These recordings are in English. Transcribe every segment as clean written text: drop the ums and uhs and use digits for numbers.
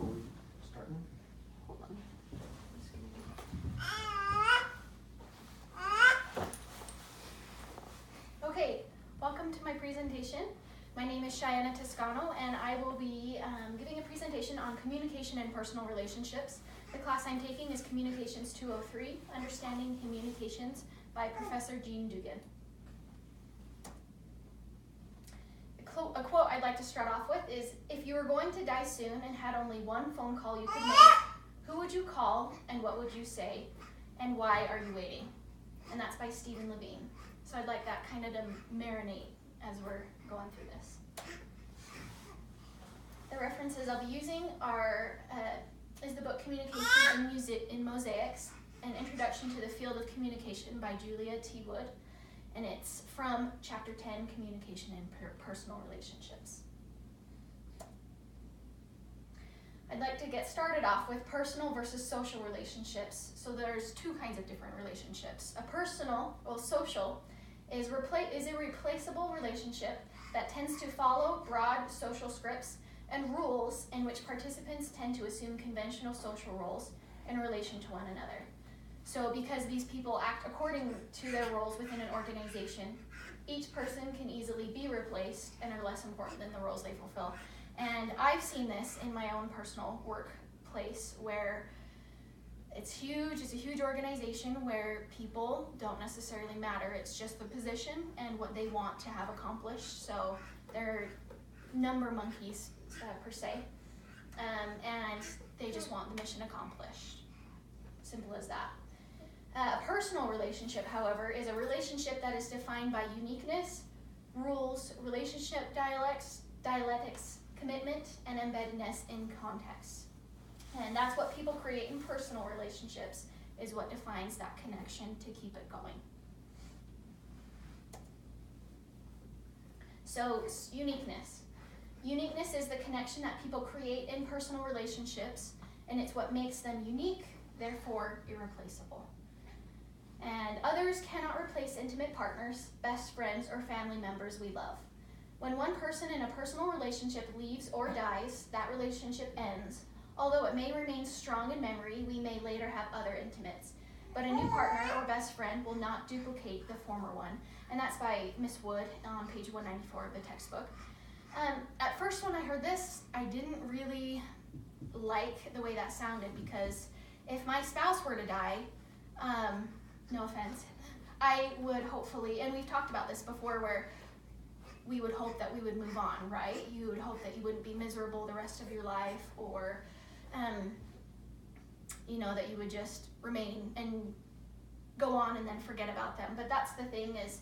we starting? Hold on. Okay, welcome to my presentation. My name is Shyanna Toscano, and I will be giving a presentation on communication and personal relationships. The class I'm taking is Communications 203, Understanding Communications by Professor Dugan. A quote I'd like to start off with is, if you were going to die soon and had only one phone call you could make, who would you call and what would you say, and why are you waiting? And that's by Stephen Levine. So I'd like that kind of to marinate as we're going through this. The references I'll be using is the book Communication in Mosaics, An Introduction to the Field of Communication by Julia T. Wood, and it's from Chapter 10, Communication and Personal Relationships. I'd like to get started off with personal versus social relationships. So there's two kinds of different relationships. Social is a replaceable relationship that tends to follow broad social scripts and rules in which participants tend to assume conventional social roles in relation to one another. So because these people act according to their roles within an organization, each person can easily be replaced and are less important than the roles they fulfill. And I've seen this in my own personal workplace where it's huge. It's a huge organization where people don't necessarily matter. It's just the position and what they want to have accomplished. So they're number monkeys, per se. And they just want the mission accomplished. Simple as that. A personal relationship, however, is a relationship that is defined by uniqueness, rules, relationship dialectics, commitment, and embeddedness in context. And that's what people create in personal relationships, is what defines that connection to keep it going. So, uniqueness. Uniqueness is the connection that people create in personal relationships, and it's what makes them unique, therefore irreplaceable. And others cannot replace intimate partners, best friends, or family members we love. When one person in a personal relationship leaves or dies, that relationship ends. Although it may remain strong in memory, we may later have other intimates. But a new partner or best friend will not duplicate the former one. And that's by Miss Wood on page 194 of the textbook. At first when I heard this, I didn't really like the way that sounded, because if my spouse were to die, no offense, I would hopefully, and we've talked about this before, where we would hope that we would move on, right? You would hope that you wouldn't be miserable the rest of your life, or, that you would just remain and go on and then forget about them. But that's the thing, is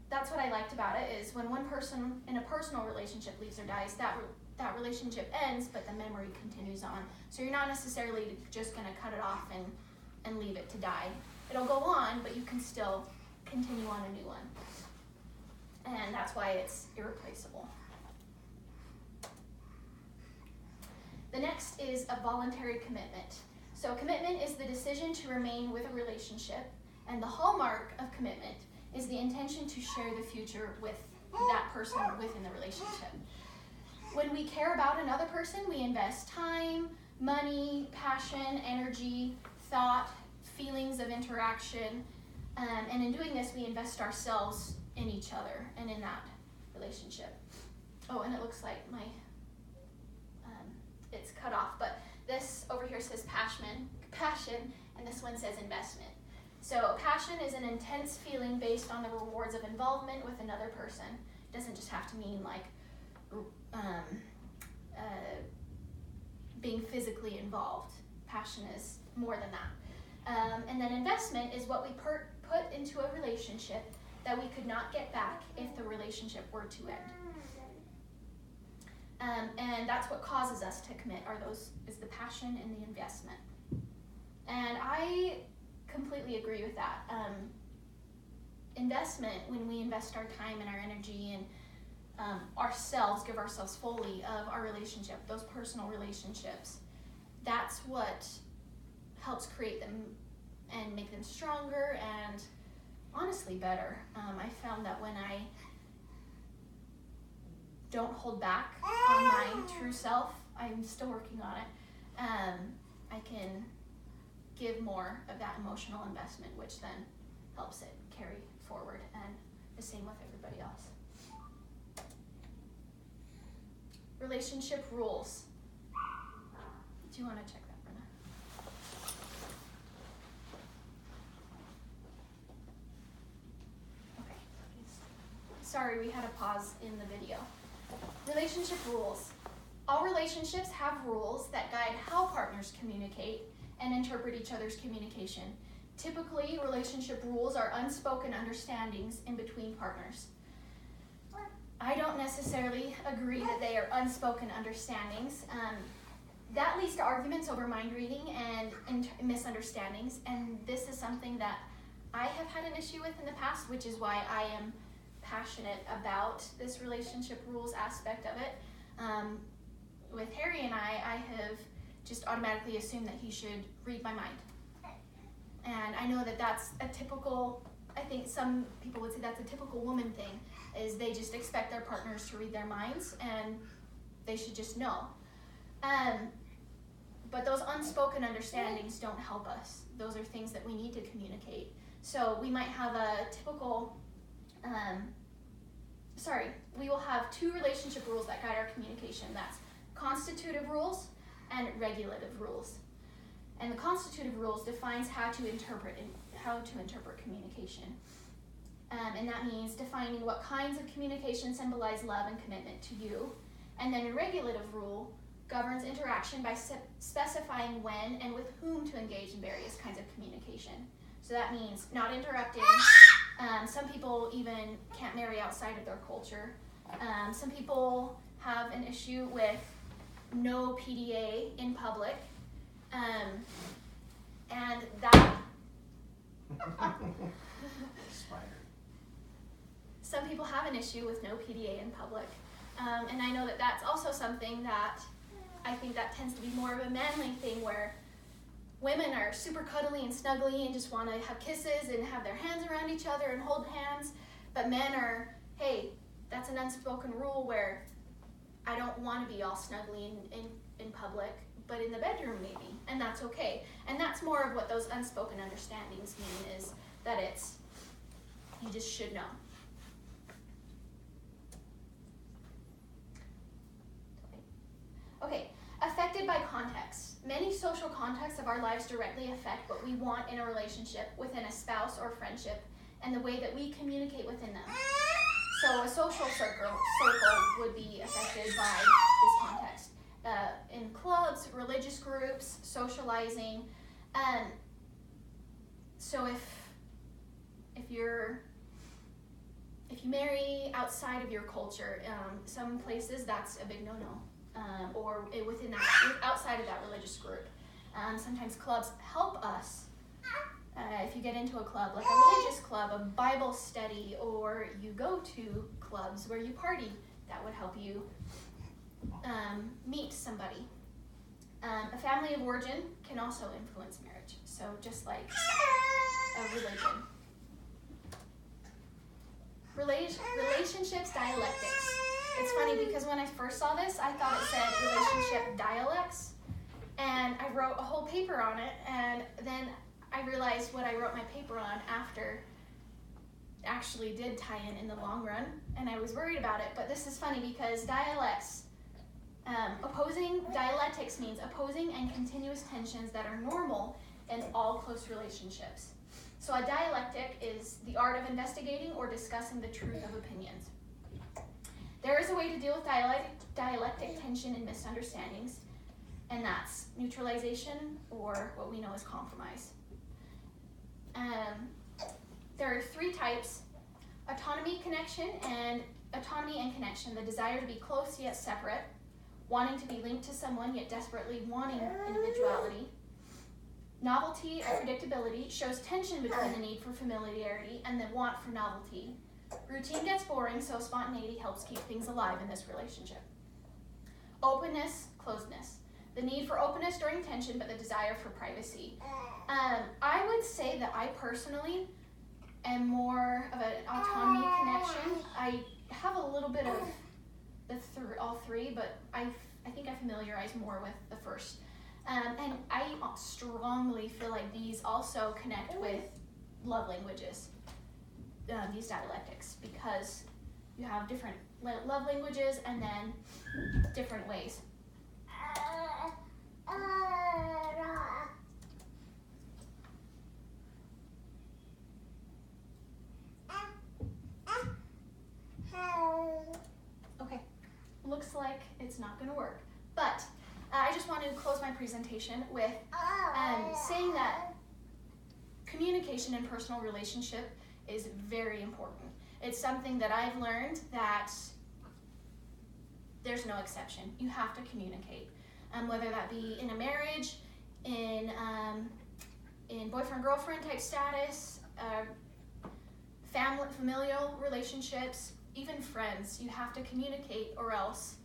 that's what I liked about it, is when one person in a personal relationship leaves or dies, that relationship ends, but the memory continues on. So you're not necessarily just going to cut it off and leave it to die. It'll go on, but you can still continue on a new one. And that's why it's irreplaceable. The next is a voluntary commitment. So commitment is the decision to remain with a relationship, and the hallmark of commitment is the intention to share the future with that person within the relationship. When we care about another person, we invest time, money, passion, energy, thought, feelings of interaction, and in doing this, we invest ourselves in each other and in that relationship. Oh, and it looks like it's cut off, but this over here says passion, and this one says investment. So passion is an intense feeling based on the rewards of involvement with another person. It doesn't just have to mean like being physically involved. Passion is more than that. And then investment is what we put into a relationship that we could not get back if the relationship were to end. And that's what causes us to commit, is the passion and the investment. And I completely agree with that. Investment, when we invest our time and our energy and give ourselves fully of our relationship, those personal relationships, that's what helps create them and make them stronger and honestly better. I found that when I don't hold back on my true self, I'm still working on it, I can give more of that emotional investment, which then helps it carry forward, and the same with everybody else. Relationship rules. Do you want to check that, Brenna? Okay. Sorry, we had a pause in the video. Relationship rules. All relationships have rules that guide how partners communicate and interpret each other's communication. Typically, relationship rules are unspoken understandings in between partners. I don't necessarily agree that they are unspoken understandings. That leads to arguments over mind reading and misunderstandings, and this is something that I have had an issue with in the past, which is why I am passionate about this relationship rules aspect of it. With Harry and I have just automatically assumed that he should read my mind. And I know that that's a typical, I think some people would say that's a typical woman thing, is they just expect their partners to read their minds and they should just know. But those unspoken understandings don't help us. Those are things that we need to communicate. So we might have a typical, we will have two relationship rules that guide our communication. That's constitutive rules and regulative rules. And the constitutive rules defines how to interpret communication. And that means defining what kinds of communication symbolize love and commitment to you. And then a regulative rule governs interaction by specifying when and with whom to engage in various kinds of communication. So that means not interrupting. Some people even can't marry outside of their culture. Some people have an issue with no PDA in public. And that... Some people have an issue with no PDA in public. And I know that that's also something that I think that tends to be more of a manly thing, where women are super cuddly and snuggly and just want to have kisses and have their hands around each other and hold hands. But men are, hey, that's an unspoken rule where I don't want to be all snuggly in public, but in the bedroom maybe, and that's okay. And that's more of what those unspoken understandings mean, is that it's, you just should know. Okay, affected by context. Many social contexts of our lives directly affect what we want in a relationship within a spouse or friendship and the way that we communicate within them. So a social circle would be affected by this context. In clubs, religious groups, socializing. So if you marry outside of your culture, some places that's a big no-no. Or within that, outside of that religious group. Sometimes clubs help us. If you get into a club, like a religious club, a Bible study, or you go to clubs where you party, that would help you meet somebody. A family of origin can also influence marriage, so just like a religion. Relationships dialectics. It's funny because when I first saw this, I thought it said relationship dialects, and I wrote a whole paper on it, and then I realized what I wrote my paper on after actually did tie in the long run, and I was worried about it. But this is funny because dialectics means opposing and continuous tensions that are normal in all close relationships. So a dialectic is the art of investigating or discussing the truth of opinions. There is a way to deal with dialectic tension and misunderstandings, and that's neutralization, or what we know as compromise. There are three types: autonomy and connection, the desire to be close yet separate, wanting to be linked to someone yet desperately wanting individuality. Novelty or predictability shows tension between the need for familiarity and the want for novelty. Routine gets boring, so spontaneity helps keep things alive in this relationship. Openness, closedness. The need for openness during tension, but the desire for privacy. I would say that I personally am more of an autonomy connection. I have a little bit of all three, but I think I familiarize more with the first. And I strongly feel like these also connect with love languages, these dialectics, because you have different love languages and then different ways. Okay, looks like it's not going to work, but I just want to close my presentation with saying that communication in personal relationship is very important. It's something that I've learned that there's no exception. You have to communicate, whether that be in a marriage, in boyfriend-girlfriend type status, familial relationships, even friends. You have to communicate, or else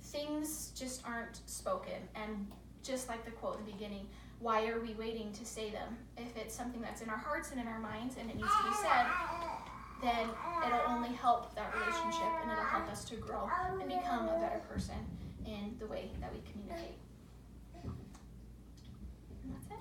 things just aren't spoken. And just like the quote in the beginning, why are we waiting to say them? If it's something that's in our hearts and in our minds and it needs to be said, then it'll only help that relationship, and it'll help us to grow and become a better person in the way that we communicate. And that's it.